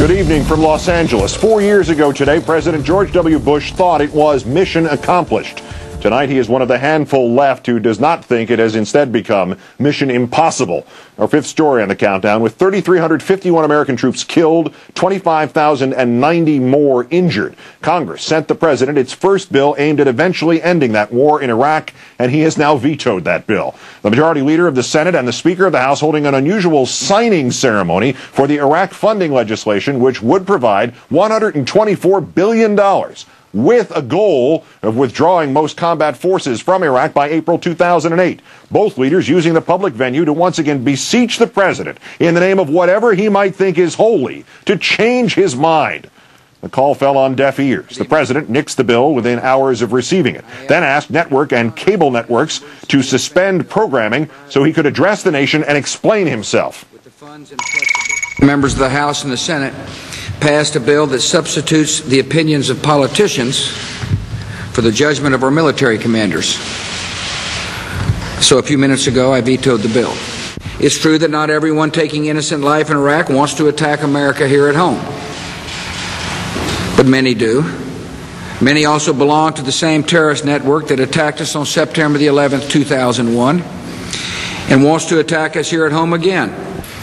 Good evening from Los Angeles. 4 years ago today, President George W. Bush thought it was mission accomplished. Tonight, he is one of the handful left who does not think it has instead become mission impossible. Our fifth story on the countdown, with 3,351 American troops killed, 25,090 more injured. Congress sent the president its first bill aimed at eventually ending that war in Iraq, and he has now vetoed that bill. The majority leader of the Senate and the Speaker of the House holding an unusual signing ceremony for the Iraq funding legislation, which would provide $124 billion. With a goal of withdrawing most combat forces from Iraq by April 2008. Both leaders using the public venue to once again beseech the president, in the name of whatever he might think is holy, to change his mind. The call fell on deaf ears. The president nixed the bill within hours of receiving it, then asked network and cable networks to suspend programming so he could address the nation and explain himself. Members of the House and the Senate passed a bill that substitutes the opinions of politicians for the judgment of our military commanders. So a few minutes ago, I vetoed the bill. It's true that not everyone taking innocent life in Iraq wants to attack America here at home. But many do. Many also belong to the same terrorist network that attacked us on September the 11th, 2001, and wants to attack us here at home again.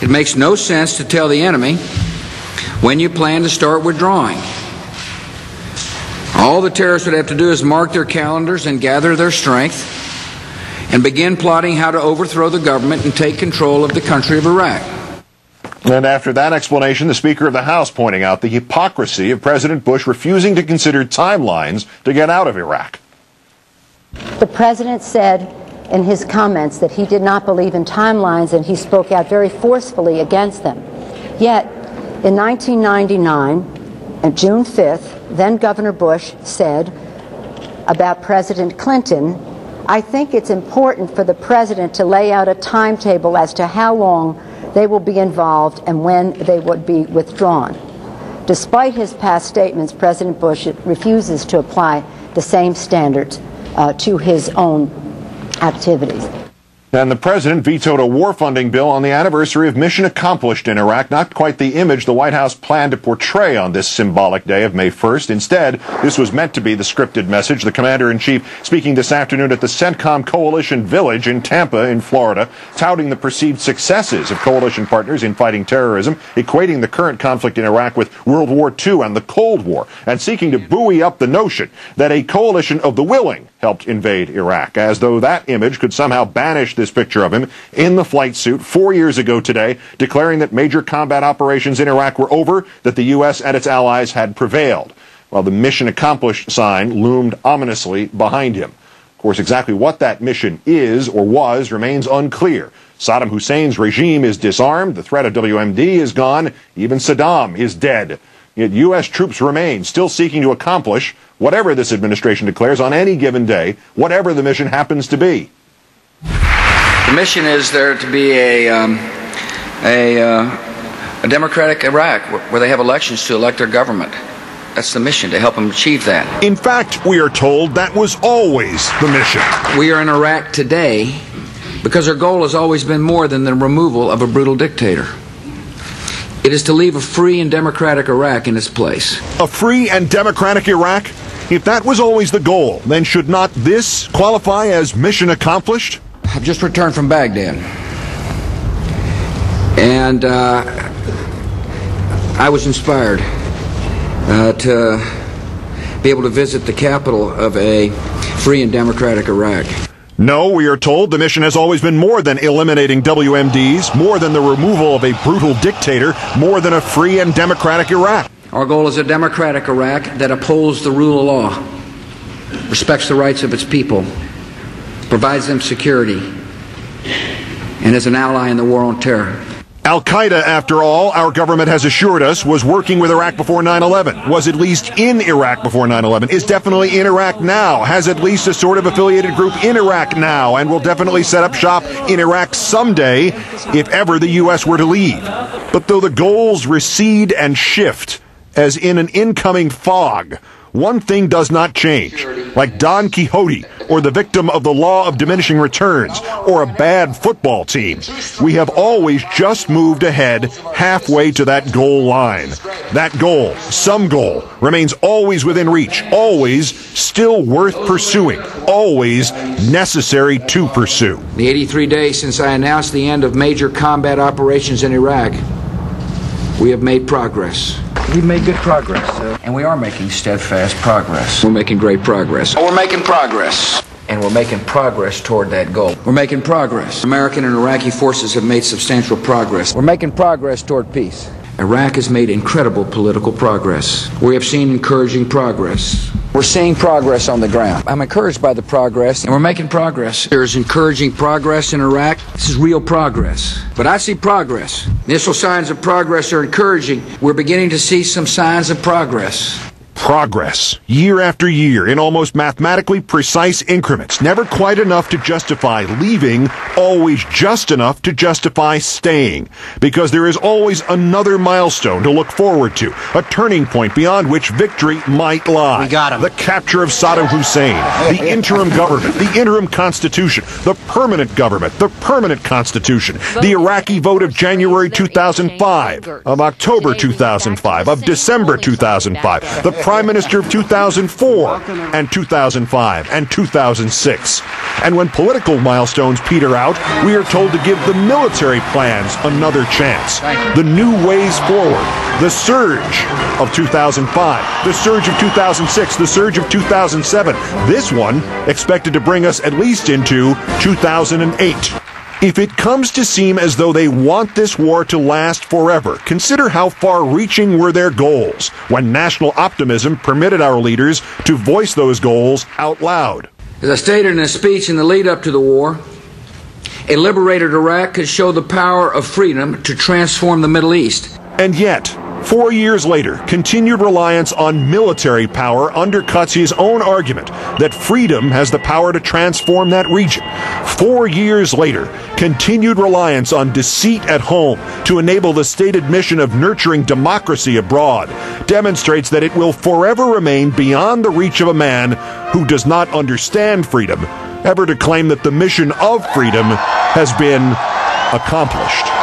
It makes no sense to tell the enemy when you plan to start withdrawing. All the terrorists would have to do is mark their calendars and gather their strength and begin plotting how to overthrow the government and take control of the country of Iraq. And after that explanation, the Speaker of the House pointing out the hypocrisy of President Bush refusing to consider timelines to get out of Iraq. The President said in his comments that he did not believe in timelines, and he spoke out very forcefully against them. Yet, in 1999, on June 5th, then Governor Bush said about President Clinton, "I think it's important for the President to lay out a timetable as to how long they will be involved and when they would be withdrawn." Despite his past statements, President Bush refuses to apply the same standards to his own activities. And the president vetoed a war funding bill on the anniversary of mission accomplished in Iraq. Not quite the image the White House planned to portray on this symbolic day of May 1st. Instead, this was meant to be the scripted message. The commander-in-chief speaking this afternoon at the CENTCOM Coalition Village in Tampa in Florida, touting the perceived successes of coalition partners in fighting terrorism, equating the current conflict in Iraq with World War II and the Cold War, and seeking to buoy up the notion that a coalition of the willing helped invade Iraq, as though that image could somehow banish this picture of him in the flight suit 4 years ago today, declaring that major combat operations in Iraq were over, that the U.S. and its allies had prevailed, while the mission accomplished sign loomed ominously behind him. Of course, exactly what that mission is or was remains unclear. Saddam Hussein's regime is disarmed, the threat of WMD is gone, even Saddam is dead. Yet U.S. troops remain, still seeking to accomplish whatever this administration declares on any given day, whatever the mission happens to be. The mission is there to be a democratic Iraq where they have elections to elect their government. That's the mission, to help them achieve that. In fact, we are told that was always the mission. We are in Iraq today because our goal has always been more than the removal of a brutal dictator. It is to leave a free and democratic Iraq in its place. A free and democratic Iraq? If that was always the goal, then should not this qualify as mission accomplished? I've just returned from Baghdad, and I was inspired to be able to visit the capital of a free and democratic Iraq. No, we are told the mission has always been more than eliminating WMDs, more than the removal of a brutal dictator, more than a free and democratic Iraq. Our goal is a democratic Iraq that upholds the rule of law, respects the rights of its people, provides them security, and is an ally in the war on terror. Al-Qaeda, after all, our government has assured us, was working with Iraq before 9/11, was at least in Iraq before 9/11, is definitely in Iraq now, has at least a sort of affiliated group in Iraq now, and will definitely set up shop in Iraq someday if ever the U.S. were to leave. But though the goals recede and shift, as in an incoming fog, one thing does not change. Like Don Quixote, or the victim of the law of diminishing returns, or a bad football team, we have always just moved ahead halfway to that goal line. That goal, some goal, remains always within reach, always still worth pursuing, always necessary to pursue. The 83 days since I announced the end of major combat operations in Iraq, we have made progress. We've made good progress. And we are making steadfast progress. We're making great progress. We're making progress. And we're making progress toward that goal. We're making progress. American and Iraqi forces have made substantial progress. We're making progress toward peace. Iraq has made incredible political progress. We have seen encouraging progress. We're seeing progress on the ground. I'm encouraged by the progress, and we're making progress. There's encouraging progress in Iraq. This is real progress. But I see progress. Initial signs of progress are encouraging. We're beginning to see some signs of progress. Progress, year after year, in almost mathematically precise increments, never quite enough to justify leaving, always just enough to justify staying. Because there is always another milestone to look forward to, a turning point beyond which victory might lie. We got him. The capture of Saddam Hussein, the interim government, the interim constitution, the permanent government, the permanent constitution, the Iraqi vote of January 2005, of October 2005, of December 2005, the Prime Minister of 2004 and 2005 and 2006. And when political milestones peter out, we are told to give the military plans another chance. The new ways forward, the surge of 2005, the surge of 2006, the surge of 2007. This one expected to bring us at least into 2008. If it comes to seem as though they want this war to last forever, consider how far-reaching were their goals when national optimism permitted our leaders to voice those goals out loud. As I stated in a speech in the lead-up to the war, a liberated Iraq could show the power of freedom to transform the Middle East. And yet, 4 years later, continued reliance on military power undercuts his own argument that freedom has the power to transform that region. 4 years later, continued reliance on deceit at home to enable the stated mission of nurturing democracy abroad demonstrates that it will forever remain beyond the reach of a man who does not understand freedom ever to claim that the mission of freedom has been accomplished.